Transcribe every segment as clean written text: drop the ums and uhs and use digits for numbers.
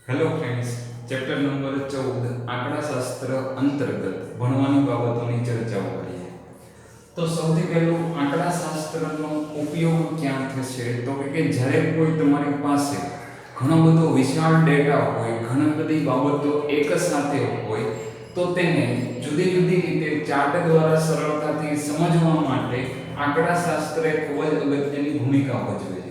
Hello friends, chapter number 14 આંકડાશાસ્ત્ર અંતર્ગત ભણવાની બાબતોની ચર્ચાઓ કરીએ. તો સૌથી પહેલું આંકડાશાસ્ત્રનો ઉપયોગ ક્યાં થશે તો કે જ્યારે કોઈ તમારી પાસે ઘણો બધો વિશાળ ડેટા હોય, ઘણી બધી બાબતો એક સાથે હોય, તો તેને જુદી જુદી રીતે ચાર્ટ દ્વારા સરળતાથી સમજવા માટે આંકડાશાસ્ત્રે ખૂબ જ અગત્યની ભૂમિકા ભજવે છે.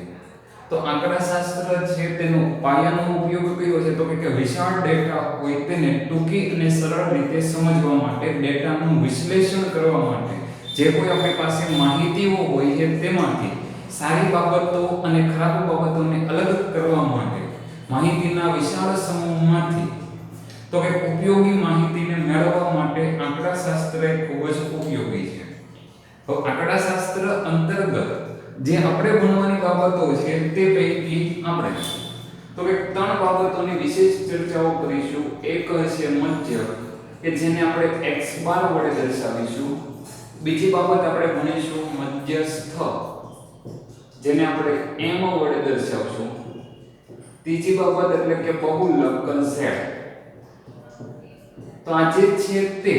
તો આંકડાશાસ્ત્ર છે તેનો પાયાનો ઉપયોગ કર્યો છે તો કે વિશાળ ડેટા હોય તેને ટૂંકી અને સરળ રીતે સમજવા માટે, ડેટાનું વિશ્લેષણ કરવા માટે, જે કોઈ આપણી પાસે માહિતીઓ હોય છે તેમાંથી સારી બાબતો અને ખરાબ બાબતોને અલગ કરવા માટે, માહિતીના વિશાળ સમૂહમાંથી તો કે ઉપયોગી માહિતીને મેળવવા માટે આંકડાશાસ્ત્ર ખૂબ જ ઉપયોગી છે. તો આંકડાશાસ્ત્ર અંતર્ગત જે આપણે ભણવાની બાબતો છે તે પૈકી આપણે તો કે ત્રણ બાબતોની વિશેષ ચર્ચાઓ કરીશું. એક છે મધ્યક, કે જેને આપણે x બાર વડે દર્શાવીશું. બીજી બાબત આપણે ભણીશું મધ્યસ્થ, જેને આપણે m વડે દર્શાવશું. ત્રીજી બાબત એટલે કે બહુલક z. તો આ જે છે તે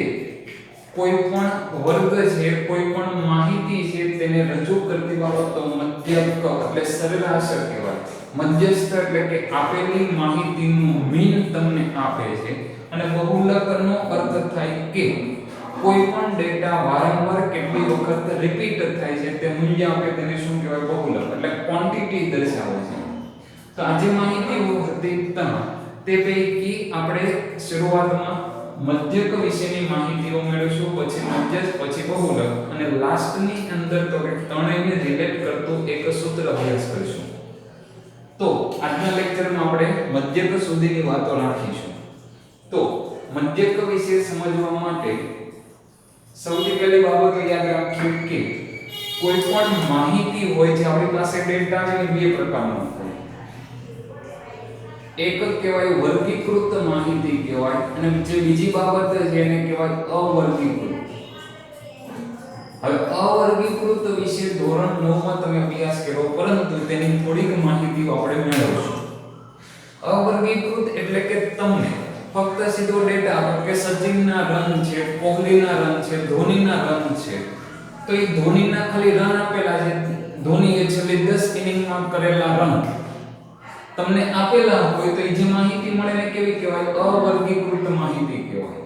કોઈ પણ વર્ગ છે, કોઈ પણ માહિતી છે તેને રજૂ કરતી બાબતો મધ્યક એટલે સરેરાશ કહેવાય. મધ્યસ્થ એટલે કે આપેલી માહિતીનું મીન તમને આપે છે. અને બહુલકનો અર્થ થાય કે કોઈ પણ ડેટા વારંવાર કેટલી વખત રિપીટ થાય છે તે મૂલ્ય આપે, તેને શું કહેવાય? બહુલક એટલે ક્વોન્ટિટી દર્શાવે છે. તો આ જે માહિતીઓ હતી તે પૈકી આપણે શરૂઆતમાં મધ્યક વિશેની માહિતીઓ મેળવીશું, પછી મધ્યસ્થ, પછી બહુલક, અને લાસ્ટની અંદર તો કે ત્રણેયને રિલેટ કરતું એક સૂત્ર અભ્યાસ કરીશું. તો આજના લેક્ચરમાં આપણે મધ્યક સુધીની વાતો રાખીશું. તો મધ્યક વિશે સમજવા માટે સૌથી પહેલી બાબત યાદ રાખીએ કે કોઈ પણ માહિતી હોય છે આપણી પાસે, ડેટાની બે પ્રકારનો હોય. એક કહેવાય વર્ગીકૃત માહિતી કહેવાય, અને જે બીજી બાબત છે એને કહેવાય અવર્ગીકૃત. હવે અવર્ગીકૃત વિશે ધોરણ 9 માં તમે અભ્યાસ કર્યો, પરંતુ તેની થોડીક માહિતીઓ આપણે મેળવશું. અવર્ગીકૃત એટલે કે તમને ફક્ત સીધો ડેટા આપો કે સચિનના રન છે, કોહલીના રન છે, ધોનીના રન છે, તો એ ધોનીના ખાલી રન આપેલા છે, ધોનીએ છેલ્લી 10 ઇનિંગમાં કરેલા રન તમને આપેલા હોય તો એ જે માહિતી મળે ને કેવી કહેવાય? અવર્ગીકૃત માહિતી કહેવાય.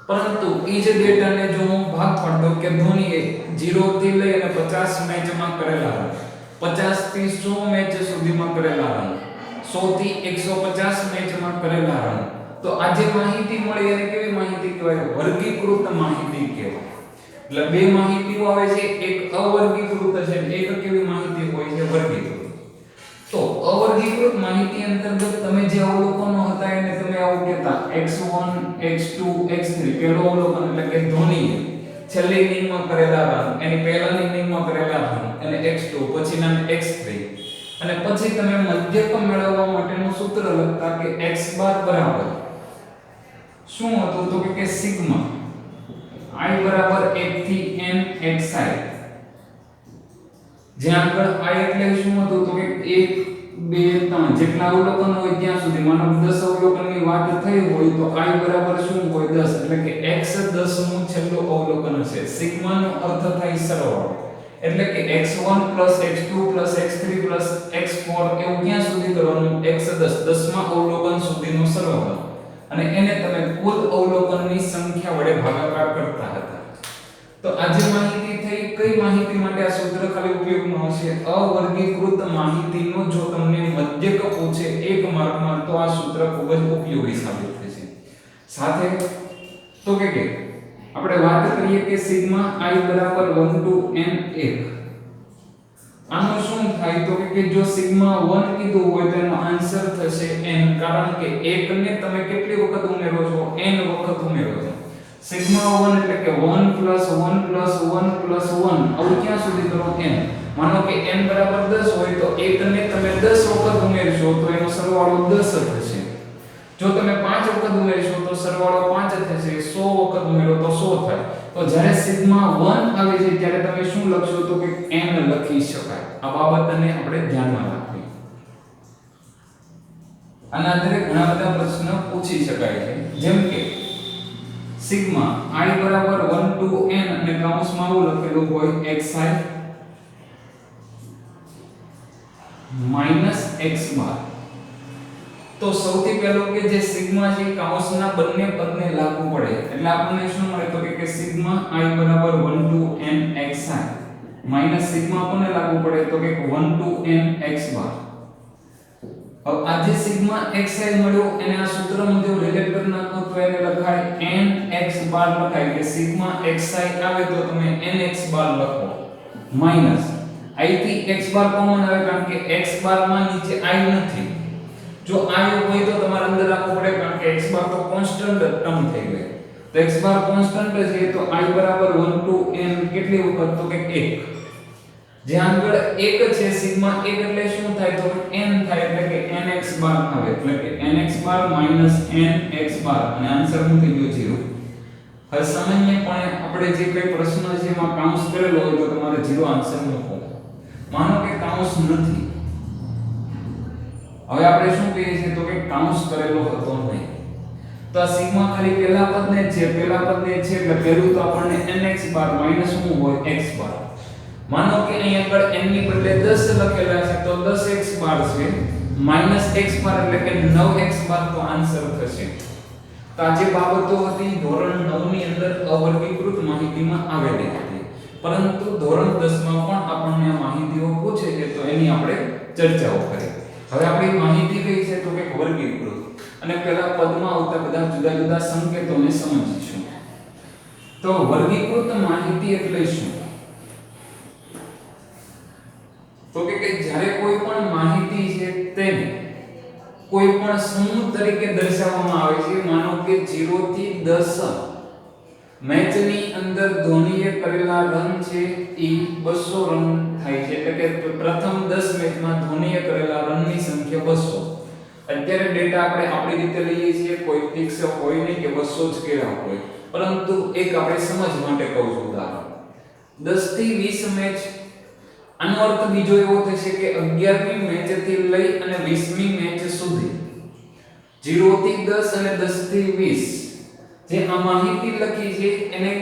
પરંતુ એ જ ડેટાને જો હું ભાગ પાડતો કે ધોનીએ 0 થી લઈ અને 50 મેચમાં કરેલા રન, 50 થી 100 મેચ સુધીમાં કરેલા રન, 100 થી 150 મેચમાં કરેલા રન, તો આ જે માહિતી મળી એને કેવી માહિતી કહેવાય? વર્ગીકૃત માહિતી કહેવાય. એટલે બે માહિતીઓ આવે છે, એક અવર્ગીકૃત છે, એક કેવી માહિતી હોય છે? વર્ગીકૃત. તો અવર્ગીકૃત માહિતી અંતર્ગત તમે જે અવલોકનો હતા એને તમે આવું કહેતા x1 x2 x3. પહેલો અવલોકન એટલે કે ધોનીએ છેલ્લી ઇનિંગમાં કરેલા રન, એની પહેલાની ઇનિંગમાં કરેલા રન, અને x2, પછીના x3. અને પછી તમે મધ્યક મેળવવા માટેનું સૂત્ર લખતા કે x બાર બરાબર શું હતું તો કે સિગ્મા i બરાબર 1 થી n xi. જ્યાં આગળ i એટલે શું હતું તો કે 1 2 3 જેટલા અવલોકન હોય ત્યાં સુધી, માનો 10 અવલોકનની વાત થઈ હોય તો i બરાબર શું હોય? 10. એટલે કે x 10 નું છેલ્લું અવલોકન છે. સિગ્મા નો અર્થ થાય સરવાળો, એટલે કે x1 x2 x3 x4 એવું ક્યાં સુધી કરવાનું? x 10 માં અવલોકન સુધીનો સરવાળો, અને એને તમે કુલ અવલોકનની સંખ્યા વડે ભાગાકાર કરતા હતા. તો આ જે માહિતી થઈ, કઈ માહિતી માટે આ સૂત્ર ખાલી ઉપયોગમાં આવશે? અવર્ગીકૃત માહિતીનો જો તમને મધ્યક પૂછે 1 માર્કમાં તો આ સૂત્ર ખૂબ જ ઉપયોગી સાબિત થશે. સાથે તો કે આપણે વાત કરીએ કે સિગ્મા i બરાબર 1 to n 1. આનું શું થાય તો કે જો સિગ્મા 1 કીધું હોય તો એનો આન્સર થશે n, કારણ કે 1 ને તમે કેટલી વખત ઉમેરો છો? n વખત ઉમેરો છો. સિગ્મા 1 એટલે કે 1 + 1 + 1 + 1 આવું ક્યાં સુધી કરો? n. માનો કે n બરાબર 10 હોય તો 1 ને તમે 10 વખત ઉમેરશો તો એનો સરવાળો 10 થશે. જો તમે 5 વખત ઉમેરશો તો સરવાળો 5 થશે. 100 વખત ઉમેરો તો 100 થાય. તો જ્યારે સિગ્મા 1 આવે છે ત્યારે તમે શું લખશો તો કે n લખી શકાય. આ બાબતને આપણે ધ્યાનમાં રાખવી. આના આધારે ઘણા બધા પ્રશ્ન પૂછી શકાય છે, જેમ કે સિગ્મા i બરાબર 1 to n અને કૌંસમાં આવું લખેલું હોય xi માઈનસ x બાર. તો સૌથી પહેલું કે જે સિગ્મા છે કૌંસના બંને પદને લાગુ પડે એટલે આપણને શું મળે તો કે સિગ્મા i બરાબર 1 to n xi minus sigma કોને લાગુ પડે તો કે 1 to n x બાર. હવે આ જે સિગ્મા xi મળ્યો એને આ સૂત્ર મુજબ રિલેટ કરી નાખો તો એને લખાય n x બાર લખાય કે સિગ્મા xi આવે તો તમે n x બાર લખો માઈનસ i થી x બાર કોમન આવે કારણ કે x બાર માં નીચે i નથી. જો i હોય તો તમારે અંદર રાખવું પડે કારણ કે x બાર તો કોન્સ્ટન્ટ ટર્મ થઈ ગઈ. તો x બાર કોન્સ્ટન્ટ છે તો i બરાબર 1 to n કેટલી વખત તો કે 1. જે આગળ 1 છે સિગ્મા 1 એટલે શું થાય તો n થાય એટલે કે nx બાર આવે એટલે કે nx બાર માઈનસ nx બાર અને આન્સર શું થઈ ગયો 0. હવે સામાન્યપણે આપણે જે કોઈ પ્રશ્ન છે એમાં કાઉન્સ કરેલો હોય તો તમારે 0 આન્સર મૂકવો. માનો કે કાઉન્સ નથી, હવે આપણે શું કહીએ છીએ તો કે કાઉન્સ કરેલો હતો નહીં, તો આ સિગ્મા ખાલી પહેલા પદને છે એટલે પહેલું તો આપણને nx બાર માઈનસ શું હોય x બાર. માનો કે અહીં આગળ n ની બદલે 10 લખેલા છે તો 10x બાર છે માઈનસ x બાર એટલે કે 9x બાર તો આન્સર થશે. તો આ જે બાબતો હતી ધોરણ 9 ની અંદર અવર્ગીકૃત માહિતીમાં આવેલી હતી, પરંતુ ધોરણ 10 માં પણ આપણને આ માહિતીઓ પૂછે છે તો એની આપણે ચર્ચાઓ કરીએ. હવે આપણી માહિતી કઈ છે તો કે વર્ગીકૃત, અને પહેલા પદમાં આવતા બધા જુદા જુદા સંકેતોને સમજીશું. તો વર્ગીકૃત માહિતી એટલે શું? તો કે જ્યારે કોઈ પણ માહિતી છે તેને કોઈ પણ સમૂહ તરીકે દર્શાવવામાં આવે છે. માનો કે 0 થી 10 મેચની અંદર ધોનીએ કરેલા રન છે એ 200 રન થાય છે, એટલે કે પ્રથમ 10 મેચમાં ધોનીએ કરેલા રનની સંખ્યા 200. અત્યારે ડેટા આપણે આપણી રીતે લઈએ છીએ, કોઈ ફિક્સ હોય નહીં કે 200 જ કેવા હોય, પરંતુ એક આપણે સમજ માટે કહું છું ઉદાહરણ 10 થી 20 મેચ. આનો અર્થ બીજો એવો થશે કે 11મી મેચ થી લઈ અને 20મી મેચ સુધી 0 થી 10 અને 10 થી 20 જે આ માહિતી લખી છે એને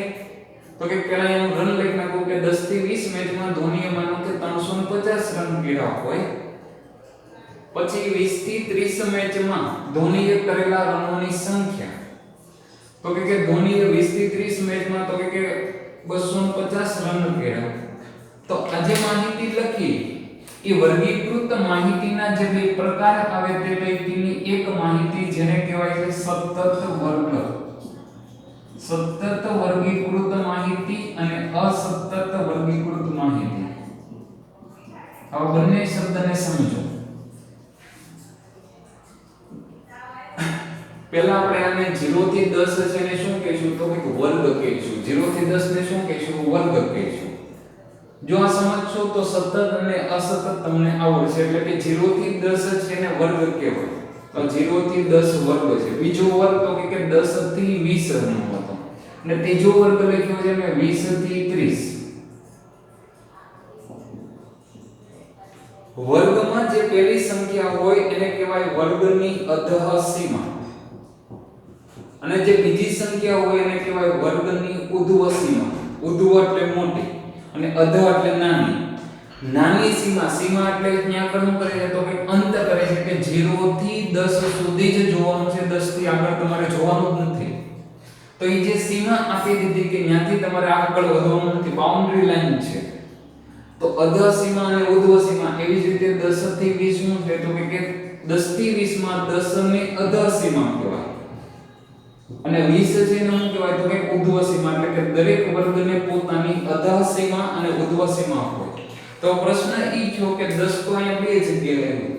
તો કે પહેલા એનું રન લખી નાખો કે 10 થી 20 મેચમાં ધોનીએ માનો કે 350 રન કર્યા હોય, પછી 20 થી 30 મેચમાં ધોનીએ કરેલા રનોની સંખ્યા તો કે ધોનીએ 20 થી 30 મેચમાં તો કે 250 રન કર્યા. તો આ જે માહિતી લખી એ વર્ગીકૃત માહિતીના જે બે પ્રકાર આવે તે પૈકીની એક માહિતી જેને કહેવાય છે સતત વર્ગ. સતત વર્ગીકૃત માહિતી અને અસતત વર્ગીકૃત માહિતી. હવે બંને શબ્દને સમજો. પહેલા આપણે આને 0 થી 10 છે ને શું કહીશું તો કે વર્ગ કહીશું. 0 થી 10 ને શું કહીશું વર્ગ કહીશું. જો આ સમજશો તો સતત અને અસતત તમને આવડશે, એટલે કે 0 થી 10 છે ને વર્ગ કહેવાય તો 0 થી 10 વર્ગ છે. બીજો વર્ગ તો કે 10 થી 20 નો હતો, અને ત્રીજો વર્ગ લખ્યો છે મે 20 થી 30. વર્ગમાં જે પહેલી સંખ્યા હોય એને કહેવાય વર્ગની અધઃ સીમા, અને જે બીજી સંખ્યા હોય એને કહેવાય વર્ગની ઉધ્વ સીમા. ઉધ્વ એટલે મોટી અને અધ એટલે નાની. નાની સીમા, સીમા એટલે ત્યાં કણું કરે છે તો કે અંત કરે છે કે 0 થી 10 સુધી જ જોવાનું છે, 10 થી આગળ તમારે જોવાનું જ નથી. તો એ જે સીમા આપી દીધી કે ત્યાંથી તમારે આગળ વધવાનું નથી, બાઉન્ડ્રી લાઈન છે. તો અધ સીમા અને ઉધ્વ સીમા એવી જ રીતે 10 થી 20 શું છે તો કે 10 થી 20 માં 10 ને અધ સીમા કહેવાય, અને 20 છે એને શું કહેવાય તો કે ઉધ્વ સીમા. એટલે કે દરેક વર્ગને પોતાની અધઃ સીમા અને ઉધ્વ સીમા હોય. તો પ્રશ્ન ઈ થયો કે 10 તો અહીંયા બે જગ્યાએ આવ્યું,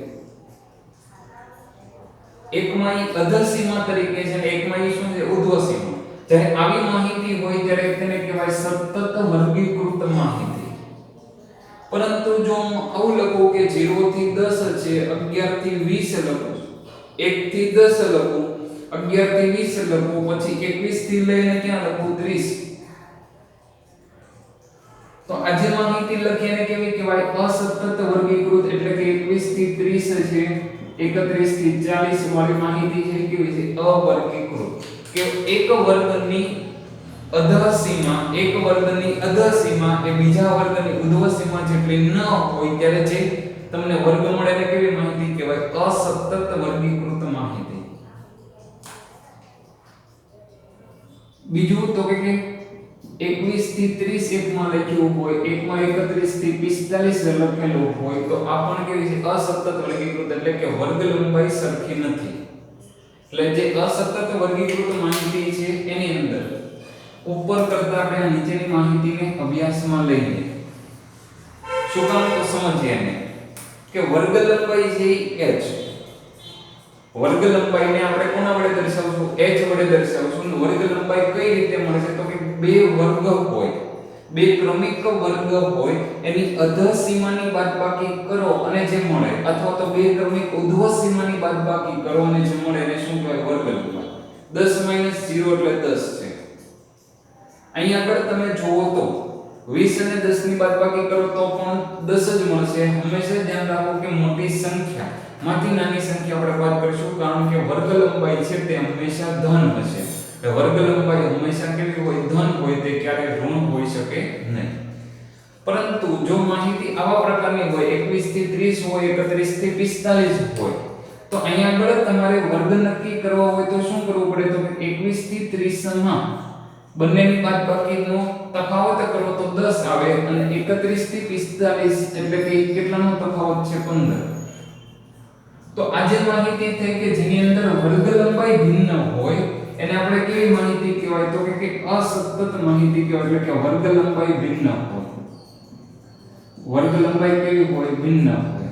એકમાં ઈ અધઃ સીમા તરીકે છે અને એકમાં ઈ શું છે ઉધ્વ સીમા. જ્યારે આવી માહિતી હોય ત્યારે તેને કહેવાય સતત વર્ગીકૃત માહિતી. પરંતુ જો હું આવું લખું કે 0 થી 10 છે, 11 થી 20 લખું, 1 થી 10 લખું, 11 થી 20 લખું, પછી 21 થી લઈને ક્યાં લખું 30, તો આજે માહિતી લખી એને કેવી કહેવાય અસતત વર્ગીકૃત. એટલે કે 21 થી 30 છે 31 થી 40 વાળી માહિતી છે કેવી છે અવર્ગીકૃત કે એક વર્ગની અધઃસીમા એ બીજા વર્ગની ઉર્ધ્વસીમા જેટલી ન હોય ત્યારે જે તમને વર્ગ મળે એને કેવી માહિતી કહેવાય અસતત વર્ગીકૃત માહિતી. બીજું તો કે 21 થી 30 એકમાં લખ્યું હોય, એકમાં 31 થી 45 લખેલું હોય તો આ પણ કેવી છે અસતત વર્ગીકૃત એટલે કે વર્ગ લંબાઈ સરખી નથી. એટલે જે અસતત વર્ગીકૃત માહિતી છે એની અંદર ઉપર કરતા આપણે નીચેની માહિતીને અભ્યાસમાં લઈએ. શું કામ તો સમજીએ ને કે વર્ગ લંબાઈ છે h. વર્ગ લંબાઈને આપણે કોના વડે દર્શાવશું? h વડે દર્શાવશું. વર્ગ લંબાઈ કઈ રીતે મળે છે તો કે બે વર્ગ હોય, બે ક્રમિક વર્ગ હોય એની અધઃસીમાની બાદબાકી કરો અને જે મળે, અથવા તો બે ક્રમિક ઉર્ધ્વસીમાની બાદબાકી કરો અને જે મળે એને શું કહેવાય? વર્ગ લંબાઈ. 10 - 0 એટલે 10 છે. અહીં આગળ તમે જુઓ તો 20 અને 10 ની બાદબાકી કરો તો પણ 10 જ મળશે. હંમેશા ધ્યાન રાખો કે મોટી સંખ્યા માંથી નાની સંખ્યા આપણે બાદ કરીશું, કારણ કે વર્ગ લંબાઈ છે તે હંમેશા ધન હશે. વર્ગ લંબાઈ હંમેશા કેવી હોય? ધન હોય, તે ક્યારેય ઋણ હોઈ શકે નહીં. પરંતુ જો માહિતી આવા પ્રકારની હોય 21 થી 30 હોય, 31 થી 45 હોય તો અહીંયા આગળ તમારે વર્ગ નક્કી કરવા હોય તો શું કરવું પડે? તો 21 થી 30 માં બંનેની બાદબાકીનો તફાવત કરો તો 10 આવે અને 31 થી 45 એટલે કે કેટલાનો તફાવત છે? 15. તો આ જે માહિતી થઈ કે જેની અંદર વર્ગ લંબાઈ ભિન્ન હોય એને આપણે કેવી માહિતી કહેવાય? તો કે અસતત માહિતી કહેવાય. એટલે કે વર્ગ લંબાઈ ભિન્ન હોય. વર્ગ લંબાઈ કેવી હોય? ભિન્ન હોય.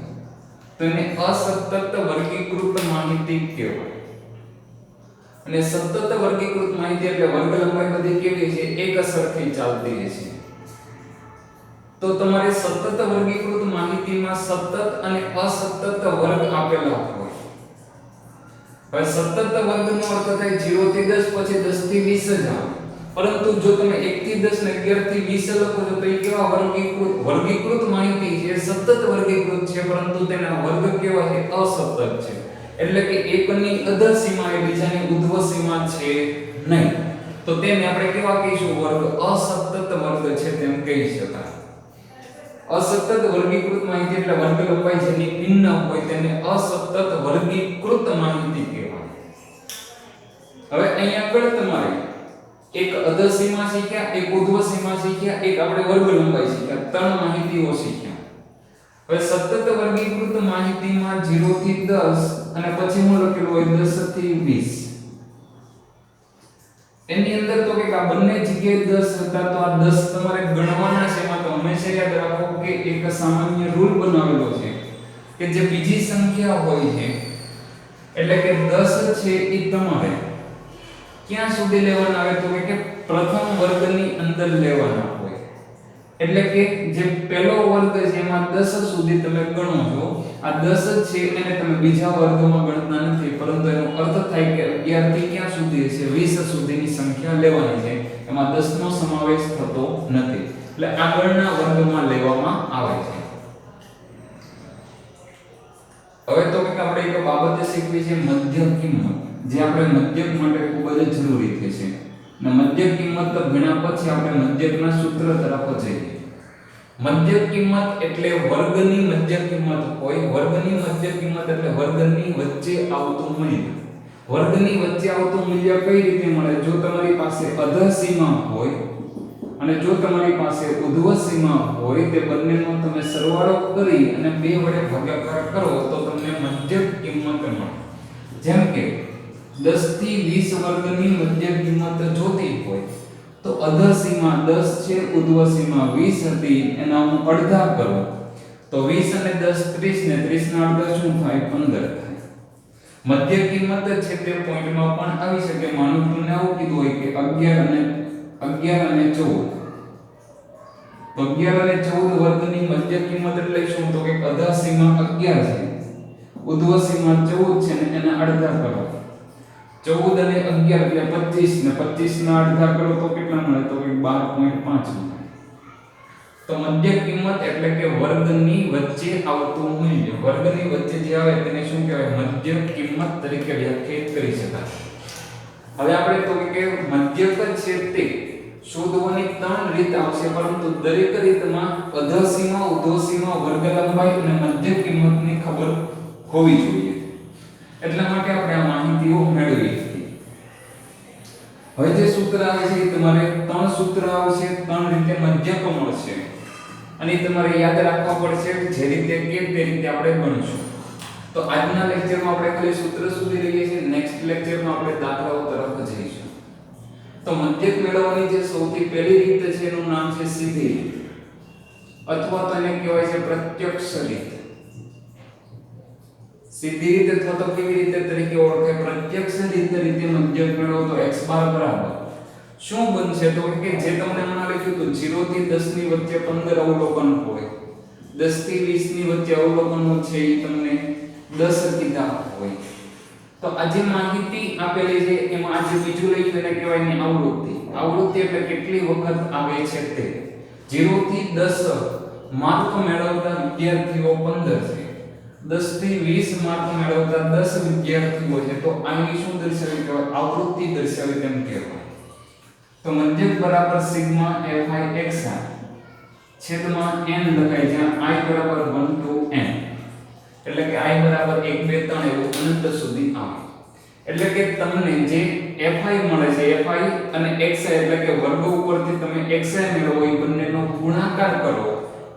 તો એને અસતત વર્ગીકૃત માહિતી કહેવાય. અને સતત વર્ગીકૃત માહિતી એટલે વર્ગ લંબાઈ બધી કેવી છે? એક સરખી ચાલતી રહેશે. તો તમારે સતત વર્ગીકૃત માહિતીમાં સતત અને અસતત વર્ગ આપેલા હોય. હવે સતત વર્ગનો અર્થ થાય 0 થી 10 પછી 10 થી 20 જ આવે. પરંતુ જો તમે 1 થી 10 ને 11 થી 20 લખો છો તો એ કેવા વર્ગીકૃત માહિતી છે? સતત વર્ગીકૃત છે, પરંતુ તેના વર્ગ કેવા છે? અસતત છે. એટલે કે એકની અધઃસીમા એ બીજાની ઉર્ધ્વસીમા છે નહીં. તો તેને આપણે કેવા કહીશું? વર્ગ. અસતત વર્ગ છે તેમ કહી શકાય. અસતત વર્ગીકૃત માહિતી એટલે વર્ગ લંબાઈ જેની ભિન્ન હોય તેને અસતત વર્ગીકૃત માહિતી કહેવાય. હવે અહીંયા આગળ તમારે એક અધઃસીમા શીખ્યા, એક ઉર્ધ્વસીમા શીખ્યા, એક આપણે વર્ગ લંબાઈ શીખ્યા. ત્રણ માહિતીઓ શીખ્યા. હવે સતત વર્ગીકૃત માહિતીમાં 0 થી 10 અને પછી હું લખેલું હોય 10 થી 20. એની અંદર તો કે આ બંને જગ્યાએ 10 હતા તો આ 10 તમારે ગણવાના છે. એમાં તો હંમેશા યાદ રાખો કે એક સામાન્ય રૂલ બનાવેલો છે કે જે બીજી સંખ્યા હોય છે એટલે કે 10 છે એ તમારે ક્યાં સુધી લેવાના આવે? તો કે પ્રથમ વર્ગની અંદર લેવાના હોય. એટલે કે જે પહેલો વર્ગ છે એમાં 10 સુધી તમે ગણો છો. આ 10 છે એને તમે બીજા વર્ગમાં ગણતા નથી, પરંતુ એનો અર્થ થાય કે 11 થી ક્યાં સુધી છે? 20 સુધીની સંખ્યા લેવાની છે. એમાં 10 નો સમાવેશ થતો નથી. એટલે આગળના વર્ગમાં લેવામાં આવે છે. હવે તો કે આપણે એક બાબત શીખવી છે મધ્ય કિંમત, જે આપણે મધ્યક માટે ખૂબ જ જરૂરી છે. અને મધ્ય કિંમત ભણ્યા પછી આપણે મધ્યકના સૂત્ર તરફ જઈએ. મધ્ય કિંમત એટલે વર્ગની મધ્ય કિંમત હોય. વર્ગની મધ્ય કિંમત એટલે વર્ગની વચ્ચે આવતું મૂલ્ય. વર્ગની વચ્ચે આવતું મૂલ્ય કઈ રીતે મળે? જો તમારી પાસે અધઃસીમા હોય અને જો તમારી પાસે ઉર્ધ્વસીમા હોય, તે બંનેનો તમે સરવાળો કરી અને 2 વડે ભાગાકાર કરો તો તમને મધ્ય કિંમત મળે. જેમ કે 10 થી 20 વર્ગની મધ્ય કિંમત જોતી હોય તો અધઃસીમા 10 છે, ઉર્ધ્વસીમા 20 હતી, એના હું અડધા કરું તો 20 અને 10 30 ને 30 ના અડધા શું થાય? 15 થાય. મધ્ય કિંમત છે તે પોઈન્ટમાં પણ આવી શકે. માનું તમને આવું કીધું હોય કે 11 અને 14 તો 11 અને 14 વર્ગની મધ્ય કિંમત એટલે શું? તો કે અધઃસીમા 11 છે, ઉર્ધ્વસીમા 14 છે ને એના અડધા કરો. 14 અને 11 એટલે 25 ને 25 ના અડધા કરો તો કેટલા મળે? તો કે 12.5 મળે. તો મધ્ય કિંમત એટલે કે વર્ગની વચ્ચે આવતું મૂલ્ય, વર્ગની વચ્ચે જે આવે તેને શું કહેવાય? મધ્ય કિંમત તરીકે વ્યાખ્યાયિત કરી શકાય. હવે આપણે તો કે મધ્યક છે તે શોધવાની 3 રીત આવશે, પરંતુ દરેક રીતમાં અધસીમા, ઉધોસીમા, વર્ગ લંબાઈ અને મધ્ય કિંમતની ખબર હોવી જોઈએ. એટલા માટે આપણે આ માહિતીઓ મેળવી હતી. હવે જે સૂત્ર આવે છે તમારે 3 સૂત્ર આવશે, 3 રીતે મધ્યક મળશે અને તમારે યાદ રાખવા પડશે. જે રીતે કે તે રીતે આપણે ગણીશું. તો આજના લેક્ચરમાં આપણે ખાલી સૂત્ર સુધી રહીએ છીએ. નેક્સ્ટ લેક્ચરમાં આપણે દાખલાઓ તરફ જઈશું. તો મધ્યક મેળવવાની જે સૌથી પહેલી રીત છે એનું નામ છે સીધી રીત, અથવા તો એને કહેવાય છે પ્રત્યક્ષ રીત. સીધી રીત અથવા તો કેવી રીતે તરીકે ઓળખાય? પ્રત્યક્ષ રીતે મધ્યક મેળવો તો x બાર બરાબર શું બનશે? તો કે જે તમને હમણાં લખ્યું હતું 0 થી 10 ની વચ્ચે 15 અવલોકન હોય, 10 થી 20 ની વચ્ચે અવલોકનો છે એ તમને 10 કીધા હોય. તો આ જે માહિતી આપેલી છે એમાં આ જે બીજું લખ્યું એને કહેવાય ને આવૃત્તિ. આવૃત્તિ એટલે કેટલી વખત આવે છે તે. 0 થી 10 માર્ક મેળવતા વિદ્યાર્થીઓ 15 છે, 10 થી 20 માર્ક મેળવતા 10 વિદ્યાર્થીઓ છે. તો આની શું દર્શાવી કહેવાય? આવૃત્તિ દર્શાવી તેમ કહેવાય. તો મધ્યક બરાબર સિગ્મા fi xi છેદમાં n લખાય, જ્યાં i બરાબર 1 to n, એટલે કે i બરાબર 1 2 3 એવું અનંત સુધી આવે. એટલે કે તમને જે fi મળે છે, fi અને xi એટલે કે વર્ગ ઉપરથી તમે xi મેળવો એ બંનેનો ગુણાકાર કરો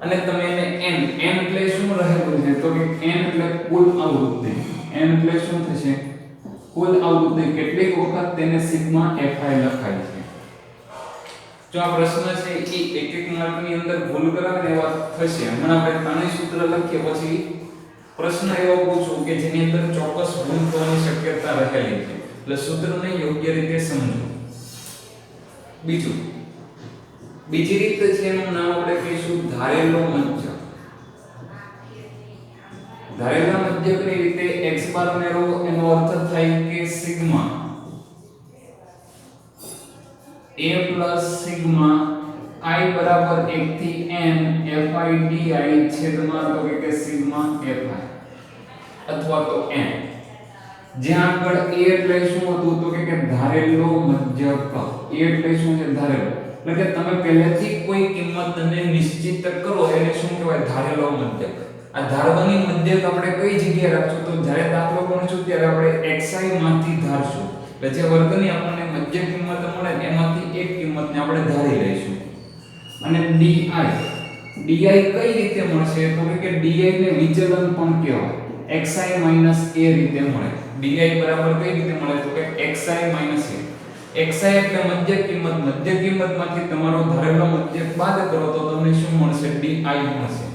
અને તમે એને n એટલે શું રહેલું છે? તો કે n એટલે કુલ આવૃત્તિ. n એટલે શું થશે? કુલ આવૃત્તિ. કેટલીક વખત તેને સિગ્મા fi લખાય છે. જો આ પ્રશ્ન છે એ એક માર્કની અંદર ભૂલ કરાવે ને એવા થશે. હમણાં આપણે ત્રણેય સૂત્ર લખીએ પછી પ્રશ્ન એવો પૂછું કે જેની અંદર ચોક્કસ ભૂલ થવાની શક્યતા રહેલી છે. એટલે સૂત્રને યોગ્ય રીતે સમજો. બીજી રીત છે એનું નામ આપણે કહીશું ધારેલો મધ્યક. ધારેલા મધ્યકની રીતે x બાર મેળવો એનો અર્થ થાય કે sigma a plus sigma i બરાબર 1 થી n fi di છેદમાં તો કે સિગ્મા fi અથવા તો n. જ્યાં આગળ a એટલે શું હતું? તો કે ધારેલો મધ્યક. a એટલે શું છે? ધારેલો. એટલે કે તમે પહેલેથી કોઈ કિંમતને નિશ્ચિત કરો એને શું કહેવાય? ધારેલો મધ્યક. આ ધારવાની મધ્યક આપણે કઈ જગ્યાએ રાખશું? તો જ્યારે દાખલો ગણશું ત્યારે આપણે xi માંથી ધારશું. એટલે જે વર્ગની આપણને મધ્ય કિંમત મળે એમાંથી એક કિંમતને આપણે ધારી લઈશું. અને di કઈ રીતે મળશે? તો કે di ને વિચલન પણ કહેવાય. xi a રીતે મળે. di બરાબર કઈ રીતે મળે? તો કે xi a. xi એટલે મધ્ય કિંમતમાંથી તમારો ધારેલો મધ્યક બાદ કરો તો તમને શું મળશે? di મળશે.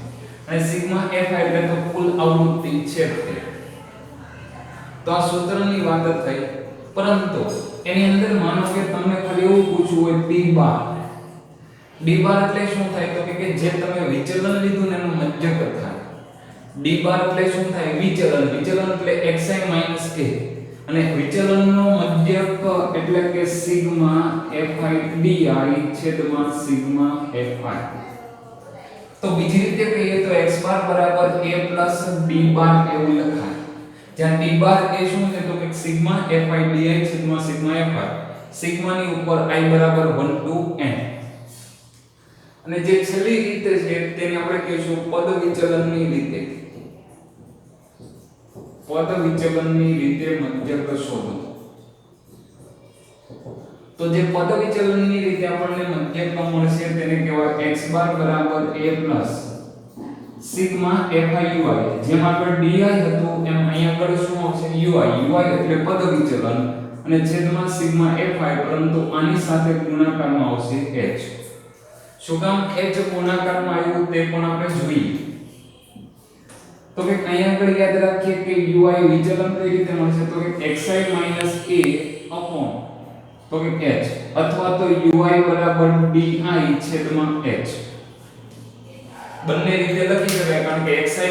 અને સિગ્મા fi એટલે તો કુલ આવૃત્તિ છે તે. તો આ સૂત્રની વાત થઈ. પરંતુ એની અંદર માનો કે તમને ખાલી એવું પૂછવું હોય d બાર એટલે શું થાય? તો કે જે તમે વિચલન લીધું ને એનું મધ્યક થાય. d બાર એટલે શું થાય? વિચલન એટલે xi a અને વિચલનનો મધ્યક એટલે કે સિગ્મા fi di છેદમાં સિગ્મા fi. તો બીજી રીતે કહીએ તો x બાર બરાબર a plus d બાર એવું લખાય. જ્યાં d બાર એ શું છે? તો કે સિગ્મા fi di છેદમાં સિગ્મા fi. સિગ્માની ઉપર i બરાબર 1 to n. અને જે છેલ્લી રીત છે તેને આપણે કહીશું પદ વિચલનની રીતે. પદ વિચલનની રીતે મધ્યક શોધો. તો જે પદ વિચલનની રીતે આપણને મધ્યક મળશે તેને કહેવાય x બાર બરાબર a plus sigma fi ui. જેમ આગળ di હતું એમ અહીંયા આગળ શું આવશે? ui એટલે પદ વિચલન અને છેદમાં સિગ્મા fi, પરંતુ આની સાથે ગુણાકારમાં આવશે h. શું કામ h ગુણાકારમાં આવ્યું તે પણ આપણે જોઈએ. તો કે અહીંયા આગળ યાદ રાખીએ કે ui વિચલન કઈ રીતે મળશે? તો કે xi a upon તો કે h અથવા તો ui બરાબર di છેદમાં h. બંને રીતે લખી શકાય કારણ કે xi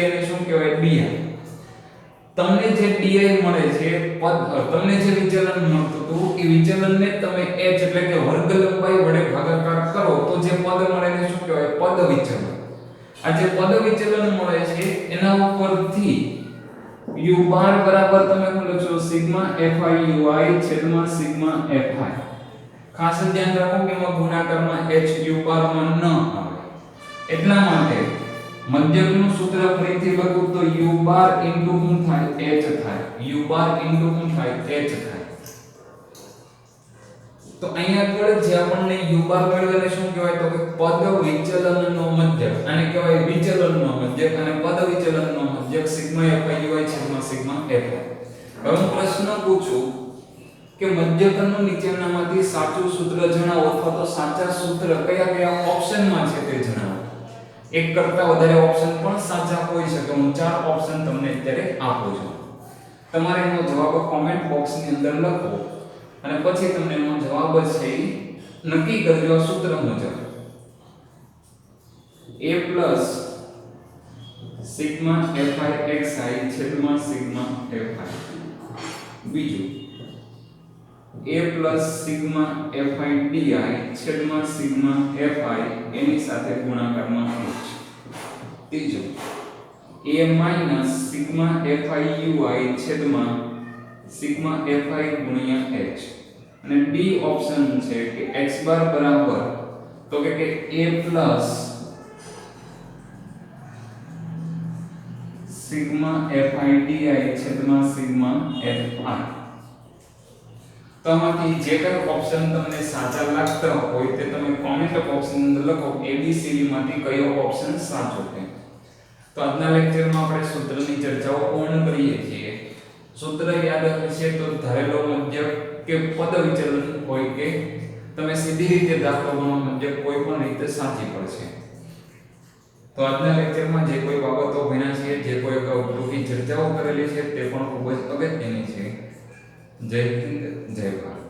a ને શું કહેવાય? di. તમને જે di મળે છે પદ તમને જે વિચલન મળતું હતું એ વિચલનને તમે h એટલે કે વર્ગ લંબાઈ વડે ભાગાકાર કરો તો જે પદ મળે એને શું કહેવાય? પદ વિચલન. આ જે પદ વિચલન મળે છે એના ઉપરથી u બાર બરાબર તમે શું લખશો? સિગ્મા fi ui છેદમાં સિગ્મા fi. ખાસ ધ્યાન રાખો કે એમાં ગુણાકારમાં h u બાર માં ન આવે. એટલા માટે મધ્યકનું સૂત્ર ફરીથી લખું તો u બાર ઇન્ટુ શું થાય? h થાય. u બાર ઇન્ટુ શું થાય? h થાય. તો અહીંયા આગળ જે આપણને u બાર મળ્યો એને શું કહેવાય? તો કે પદ વિચલનનો મધ્યક. આને કહેવાય વિચલનનો મધ્યક અને પદ વિચલનનો મધ્યક સિગ્મા fi ui છેદમાં સિગ્મા fi. હવે હું પ્રશ્ન પૂછું કે મધ્યકનું નીચેનામાંથી સાચું સૂત્ર જણાવો અથવા તો સાચા સૂત્ર કયા કયા ઓપ્શનમાં છે તે જણાવો. એક કરતા વધારે ઓપ્શન પણ સાચા હોઈ શકે. હું 4 ઓપ્શન તમને અત્યારે આપું છું. તમારે એનો જવાબ કોમેન્ટ બોક્સની અંદર લખો અને પછી તમને એનો જવાબ છે નક્કી કરજો સૂત્ર મુજબ. a સિગ્મા fi xi છેદમાં સિગ્મા fi. બીજું a સિગ્મા fi di છેદમાં સિગ્મા fi એની સાથે ગુણાકારમાં h. ત્રીજું a સિગ્મા fi ui છેદમાં સિગ્મા fi ગુણ્યા h. અને ડી ઓપ્શન છે કે x બાર બરાબર તો કે a સિગ્મા fi di છેદમાં સિગ્મા fi. તો આમાંથી જે કયો ઓપ્શન તમને સાચા લાગતા હોય તે તમે કોમેન્ટ બોક્સની અંદર લખો ABCD માંથી કયો ઓપ્શન સાચો છે. તો આજના લેક્ચરમાં આપણે સૂત્રની ચર્ચાઓ પૂર્ણ કરીએ છીએ. સૂત્ર યાદ હશે તો ધારેલો મધ્યક કે પદ વિચલન હોય કે તમે સીધી રીતે દાખલો ગણો મધ્યક કોઈ પણ રીતે સાચી પડશે. તો આજના લેક્ચરમાં જે કોઈ બાબતો ભણ્યા છે, જે કોઈ ટૂંકી ચર્ચાઓ કરેલી છે તે પણ ખૂબ જ અગત્યની છે. જય હિન્દ, જય ભારત.